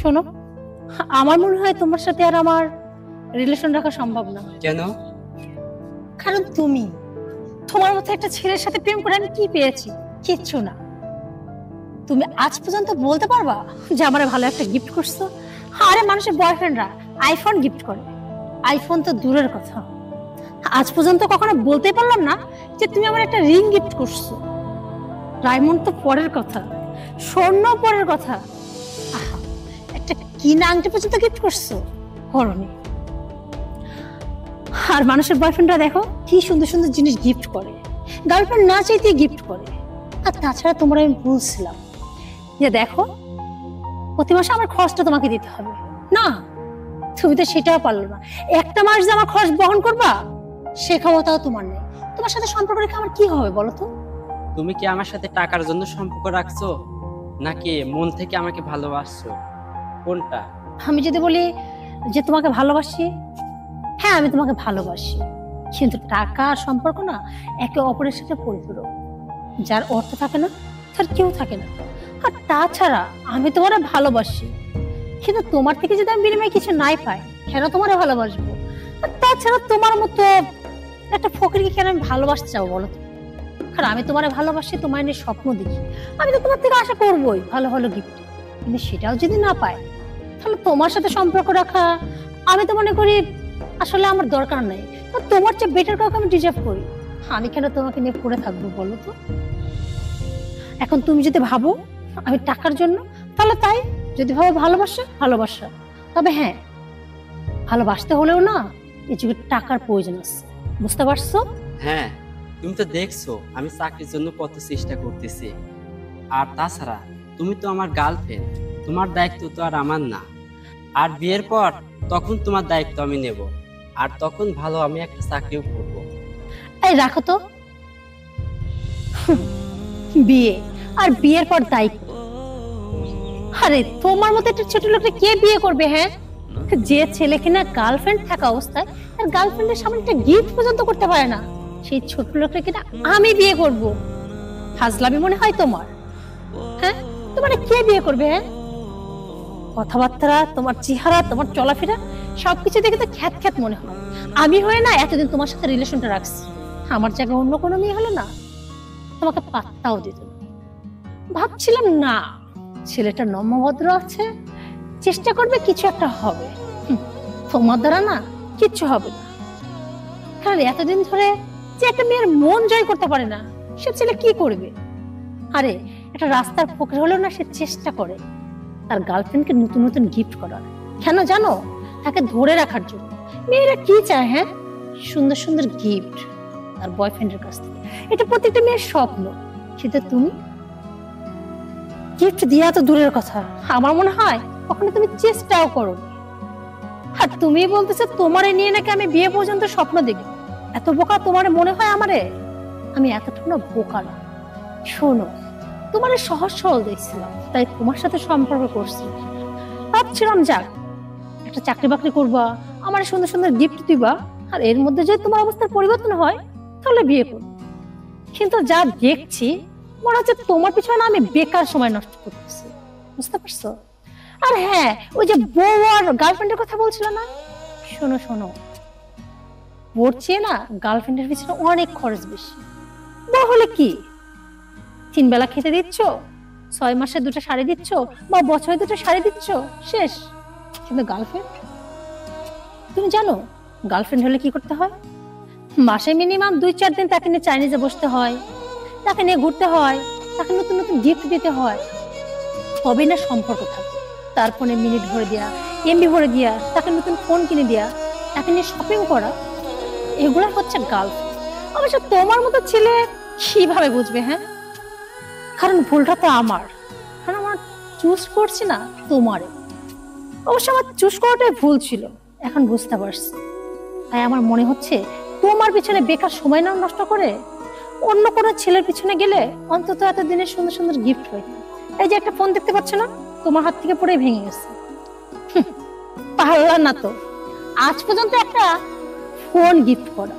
শোনো, আমার মনে হয় তোমার সাথে আর আমার রিলেশন রাখা সম্ভব না। কেন? কারণ তোমার মতো একটা ছেলের সাথে প্রেম করে আমি কি পেয়েছি? কিচ্ছু না। তুমি আজ পর্যন্ত বলতে পারবা যে আমার ভালো একটা গিফট করছো? আরে মানুষের বয়ফ্রেন্ডরা আইফোন গিফট করে, আইফোন তো দূরের কথা। আজ পর্যন্ত কখনো বলতে পারলাম না যে তুমি আমার একটা রিং গিফট করছো। ডায়মন্ড তো পরের কথা, স্বর্ণ পরের কথা। আহা, একটা কিনা আংটি পর্যন্ত গিফট করছো? করনি। আর মানুষের বয়ফ্রেন্ডরা দেখো কি সুন্দর সুন্দর জিনিস গিফট করে, গার্লফ্রেন্ড না চাইতে গিফট করে। আর তাছাড়া তোমরা আমি বলছিলাম যে দেখো প্রতি মাসে আমার খরচটা তোমাকে দিতে হবে না, তুমি তো সেটাও পারলো না। একটা মাস যে আমার খরচ বহন করবা সে ক্ষমতাও তোমার নেই। তোমার সাথে সম্পর্ক রেখে আমার কি হবে বলো তো? তুমি কি আমার সাথে টাকার জন্য সম্পর্ক রাখছো, নাকি মন থেকে আমাকে ভালোবাসছো? কোনটা? আমি যদি বলি যে তোমাকে ভালোবাসি, হ্যাঁ আমি তোমাকে ভালোবাসি, কিন্তু টাকা আর সম্পর্ক না একে অপরের সাথে পরিপূরক। যার অর্থ থাকে না তার কেউ থাকে না। আর তাছাড়া আমি তোমারে ভালোবাসি, কিন্তু তোমার থেকে যদি আমি বিনিময়ে কিছু নাই পাই, কেন তোমারে ভালোবাসবো? আর তাছাড়া তোমার মতো একটা ফকিরকে কেন আমি ভালোবাসতে চাও বলো তো? কারণ আমি তোমারে ভালোবাসি, তোমার নিয়ে স্বপ্ন দেখি, আমি তো তোমার থেকে আশা করবোই ভালো ভালো গিফট। কিন্তু সেটাও যদি না পাই, তাহলে তোমার সাথে সম্পর্ক রাখা আমি তো মনে করি আসলে আমার দরকার নাই। তোমার চেয়ে বেটার কাউকে আমি ডিজার্ভ করি। আমি কেন তোমাকে নিয়ে পড়ে থাকবো বলো তো? এখন তুমি যদি ভাবো আমি টাকার জন্য, তাহলে তাই। যদি ভাবো ভালোবাসা, তবে হ্যাঁ ভালোবাসতে হলেও না এই যুগে টাকার প্রয়োজন আছে, বুঝতে পারছো? হ্যাঁ, তুমি তো দেখছো আমি চাকরির জন্য কত চেষ্টা করতেছি। আর তাছাড়া তুমি তো আমার গার্লফ্রেন্ড, তোমার দায়িত্ব তো আর আমার না। আর বিয়ের পর তখন তোমার দায়িত্ব আমি নেব, আর তখন ভালো আমি একটা চাকরিও করব। এই রাখো তো, বিয়ে আর বিয়ের পর দায়িত্ব। আরে তোমার মতো একটা ছোট লোককে কে বিয়ে করবে? হ্যাঁ, যে ছেলে কিনা গার্লফ্রেন্ড থাকা অবস্থায় আর গার্লফ্রেন্ডের সামনে একটা গিফট পর্যন্ত করতে পারে না, সেই ছোট লোকটা কিনা আমি বিয়ে করব? ফাজলামি মনে হয় তোমার? হ্যাঁ, তোমার কে বিয়ে করবে? হ্যাঁ, কথাবার্তা, তোমার চেহারা, তোমার চলাফেরা সবকিছু দেখে তো খ্যাত খ্যাত মনে হয়। আমি হয়ে না এতদিন তোমার সাথে রিলেশনটা রাখছি, আমার জায়গায় অন্য কোনো মেয়ে হলে না তোমাকে পাত্তাও দিত না। ভাবছিলাম না ছেলেটা নম্রভদ্র আছে, চেষ্টা করবে কিছু একটা হবে। তোমার দ্বারা না কিচ্ছু হবে না। কারণ এতদিন ধরে যে একটা মেয়ের মন জয় করতে পারে না, সে ছেলে কি করবে? আরে একটা রাস্তার ফকির হলেও না সে চেষ্টা করে তার গার্লফ্রেন্ডকে নতুন নতুন গিফট করার। কেন জানো? তাকে ধরে রাখার জন্য। মেয়েরা কি চায়? হ্যাঁ, সুন্দর সুন্দর গিফট তার বয়ফ্রেন্ডের কাছ থেকে। এটা প্রত্যেকটা মেয়ের স্বপ্ন। কিন্তু তুমি গিফট দিয়া তো দূরের কথা, আমার মনে হয় কখনো তুমি চেষ্টাও করো। আর তুমি বলতেছো তোমারে নিয়ে নাকি আমি বিয়ে পর্যন্ত স্বপ্ন দেখি। এত বোকা তোমার মনে হয় আমারে? আমি এতটুকু না বোকা না। শোনো, তোমার সহজ সরল দেখছিলাম, তাই তোমার সাথে সম্পর্ক করছি। ভাবছিলাম যাক একটা চাকরি বাকরি করবা, আমার সুন্দর সুন্দর গিফট দিবা, আর এর মধ্যে যদি তোমার অবস্থার পরিবর্তন হয় তাহলে বিয়ে করবো। কিন্তু যা দেখছি মনে হচ্ছে তোমার পিছনে আমি বেকার সময় নষ্ট করতেছি, বুঝতে পারছো? আর হ্যাঁ, ওই যে বউ আর গার্লফ্রেন্ডের কথা বলছিল না, শোনো শোনো, বউর চেয়ে না গার্লফ্রেন্ডের পিছনে অনেক খরচ বেশি। বউ হলে কি 3 বেলা খেতে দিচ্ছ, 6 মাসে 2টা শাড়ি দিচ্ছ, বা বছরে 2টা শাড়ি দিচ্ছ, শেষ। কিন্তু গার্লফ্রেন্ড, তুমি জানো গার্লফ্রেন্ড হলে কি করতে হয়? মাসে মিনিমাম 2-4 দিন তাকে নিয়ে চাইনিজে বসতে হয়, তাকে নিয়ে ঘুরতে হয়, তাকে নতুন নতুন গিফট দিতে হয়, তবেই না সম্পর্ক থাকে। তার ফোনে মিনিট ভরে দেয়া, এমবি ভরে দেয়া, তাকে নতুন ফোন কিনে দেয়া, তাকে নিয়ে শপিং করা, এগুলো হচ্ছে গার্লফ্রেন্ড। অবশ্য তোমার মতো ছেলে কিভাবে বুঝবে? হ্যাঁ, কারণ ভুলটা তো আমার, কারণ আমার চুজ করছি না তোমারে। অবশ্য আমার চুজ করাটাই ভুল ছিল, এখন বুঝতে পারছি। তাই আমার মনে হচ্ছে তোমার পিছনে বেকার সময় না নষ্ট করে অন্য কোনো ছেলের পিছনে গেলে অন্তত এতদিনের সুন্দর সুন্দর গিফট হইতো। এই যে একটা ফোন দেখতে পাচ্ছ না, তোমার হাত থেকে পড়ে ভেঙে গেছে। পারলা না তো আজ পর্যন্ত একটা ফোন গিফট করা।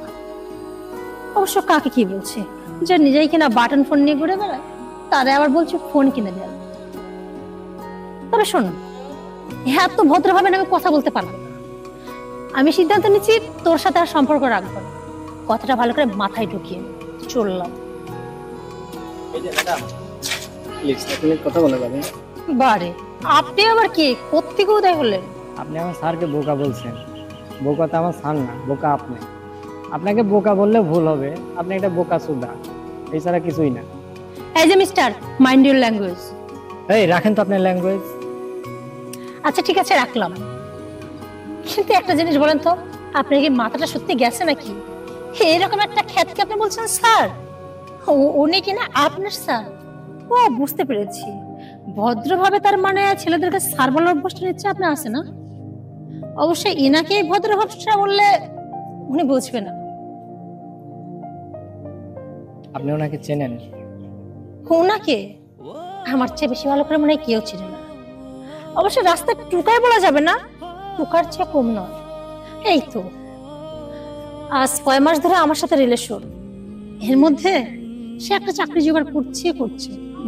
অবশ্য কাকে কি বলছে, যে নিজেই কিনা বাটন ফোন নিয়ে ঘুরে বেড়ায়, তারা আবার বলছে ফোন কিনে দেয়। তবে শোনো, হ্যাঁ, তো ভদ্রভাবে আমি কথা বলতে পারলাম না। আমি সিদ্ধান্ত নিচ্ছি তোর সাথে আর সম্পর্ক রাখবো না। কথাটা ভালো করে মাথায় ঢুকিয়ে চললাম। এই যে ম্যাডাম, প্লিজ এক মিনিট কথা বলা যাবে? বারে, আপনি আবার কি কোত্থেকে উদয় হলেন? আপনি আমার স্যারকে বোকা বলছেন। বোকা তো আমার স্যার না, বোকা আপনি। আপনাকে বোকা বললে ভুল হবে, আপনি একটা বোকা সুদা, এছাড়া কিছুই না। এই যে মিস্টার, মাইন্ড ইউর ল্যাঙ্গুয়েজ। এই রাখেন তো আপনার ল্যাঙ্গুয়েজ। আচ্ছা ঠিক আছে, রাখলাম। কিন্তু একটা জিনিস বলেন তো, আপনার কি মাথাটা সত্যি গেছে নাকি? এরকম একটা খ্যাতকে আপনি বলছেন স্যার? উনি কিনা আপনার স্যার? ও, বুঝতে পেরেছি। ভদ্রভাবে তার মানে ছেলেদেরকে স্যার বলার অভ্যাসটা নিচ্ছে আপনার, আছে না? অবশ্যই ইনাকে এই ভদ্র ভাষা বললে উনি বুঝবে না। আপনি ওনাকে চেনেন? ওনাকে আমার চেয়ে বেশি ভালো করে মনে হয় কেউ চিনে না। অবশ্য রাস্তায় টুকাই বলা যাবে না, টুকার চেয়ে কম নয়। এই তো আজ কয় মাস ধরে আমার সাথে রিলেশন, এর মধ্যে সে একটা চাকরি জোগাড় করছে,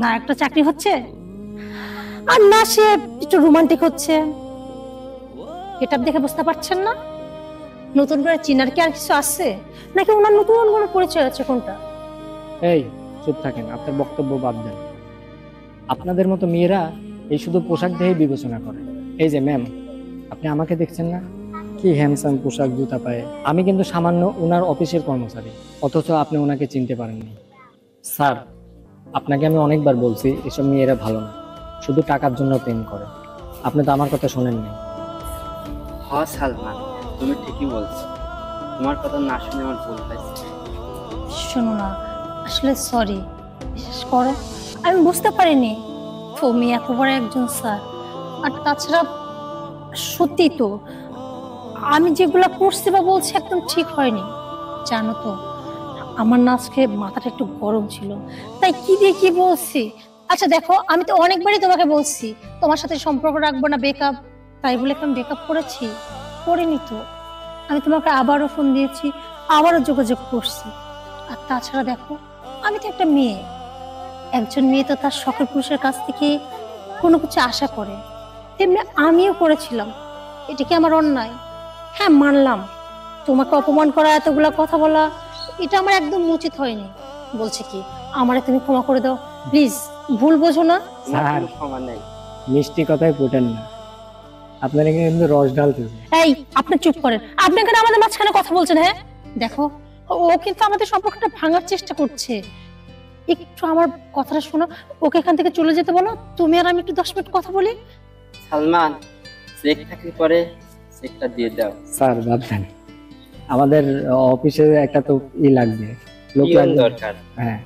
না একটা চাকরি হচ্ছে, আর না সে একটু রোমান্টিক হচ্ছে। এটা দেখে বুঝতে পারছেন না নতুন করে চিনার কি আর কিছু আছে, নাকি ওনার নতুন কোনো পরিচয় আছে? কোনটা? এই চুপ থাকেন, আপনার বক্তব্য বাদ দেন। আপনাদের মতো মেয়েরা এই শুধু পোশাক দেখেই বিবেচনা করে। এই যে ম্যাম, আপনি আমাকে দেখছেন না, কি হ্যান্ডসাম পোশাক, জুতা পায়ে। আমি কিন্তু সামান্য ওনার অফিসের কর্মচারী, অথচ আপনি ওনাকে চিনতে পারেননি। স্যার, আপনাকে আমি অনেকবার বলছি এসব মেয়েরা ভালো না, শুধু টাকার জন্য প্রেম করে। আপনি তো আমার কথা শোনেননি। হ্যাঁ সালমান, তুমি ঠিকই বলছো। তোমার কথা না শুনে আমার ভুল হয়েছে। শোনো না, আসলে সরি, বিশেষ করো আমি বুঝতে পারিনি তুমি এত বড় একজন স্যার। আর তাছাড়া সত্যি তো আমি যেগুলা করছি বা বলছি একদম ঠিক হয়নি, জানো তো। আমার না আজকে মাথাটা একটু গরম ছিল, তাই কি দিয়ে কি বলছি। আচ্ছা দেখো, আমি তো অনেকবারই তোমাকে বলছি তোমার সাথে সম্পর্ক রাখবো না, বেকআপ। তাই বলে আমি বেকআপ করিনি তো। আমি তোমাকে আবারও ফোন দিয়েছি, আবারও যোগাযোগ করছি। আর তাছাড়া দেখো, আমি তো একটা মেয়ে, একজন মেয়ে তো তার শখের পুরুষের কাছ থেকে কোনো কিছু আশা করে, তেমনি আমিও করেছিলাম। এটা কি আমার অন্যায়? হ্যাঁ মানলাম, তোমাকে অপমান করা, এতগুলা কথা বলা, এটা আমার একদম উচিত হয়নি। বলছি কি, আমারে তুমি ক্ষমা করে দাও প্লিজ, ভুল বোঝো না। স্যার, ক্ষমা নেই। মিষ্টি কথায় ফুটেন না, আপনার এখানে কিন্তু রস ঢালতেছে। এই আপনি চুপ করেন, আপনি কেন আমাদের মাঝখানে কথা বলছেন? হ্যাঁ দেখো, ও কিন্তু আমাদের সম্পর্কটা ভাঙার চেষ্টা করছে। একটু আমার কথাটা শোনো, ওকে এখান থেকে চলে যেতে বলো, তুমি আর আমি একটু 10 মিনিট কথা বলি। সালমান, চেক থাকলে পরে চেকটা দিয়ে দাও। স্যার বাদ দেন, আমাদের অফিসে একটা তো লাগবে, লোক পিয়ন লাগবে। দরকার। হ্যাঁ,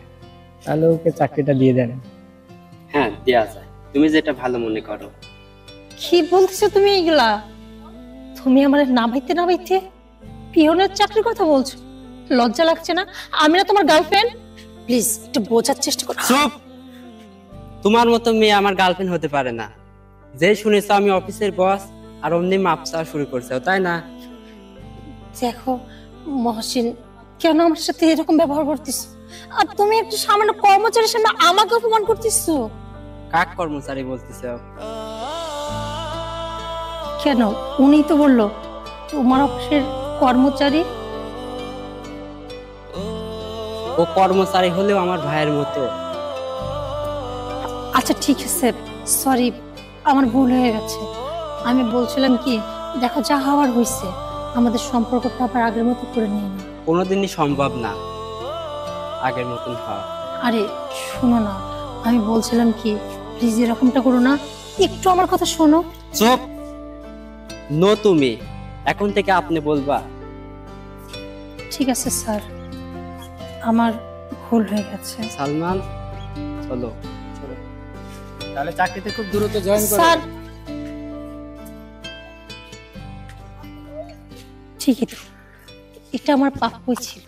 তাহলে ওকে চাকরিটা দিয়ে দেন। হ্যাঁ দেয়া যায়, তুমি যেটা ভালো মনে করো। কি বলতেছো তুমি এগুলা? তুমি আমার না ভাইতে পিয়নের চাকরির কথা বলছো? লজ্জা লাগছে না? আমি না তোমার গার্লফ্রেন্ড? প্লিজ একটু বোঝার চেষ্টা করো। চুপ! তোমার মতো মেয়ে আমার গার্লফ্রেন্ড হতে পারে না। যে শুনেছো আমি অফিসের বস, আর অমনি মাপ চাওয়া শুরু করছো, তাই না? দেখো মহসিন, কেন আমার সাথে এরকম ব্যবহার করতেছো? আর তুমি একটু সামান্য কর্মচারীর সামনে আমাকে অপমান করতেছো। কাক কর্মচারী বলতেছো? কেন? উনি তো বললো তোমার অফিসের কর্মচারী। ও কর্মচারী হলেও আমার ভাইয়ের মতো। আচ্ছা ঠিক আছে, সরি, আমার ভুল হয়ে গেছে। আমি বলছিলাম কি, দেখো যা হওয়ার হয়েছে, আমাদের সম্পর্কটা আবার আগের মতো করে নিয়ে না। কোনোদিনই সম্ভব না আগের মতন হওয়া। আরে শোনো না, আমি বলছিলাম কি, প্লিজ এরকমটা করো না, একটু আমার কথা শোনো। চুপ! নো তুমি, এখন থেকে আপনি বলবা। ঠিক আছে স্যার, আমার ভুল হয়ে গেছে। সালমান চলো। তাহলে চাকরিতে খুব দ্রুত জয়েন করো। স্যার ঠিকই তো, এটা আমার প্রাপ্যই ছিল।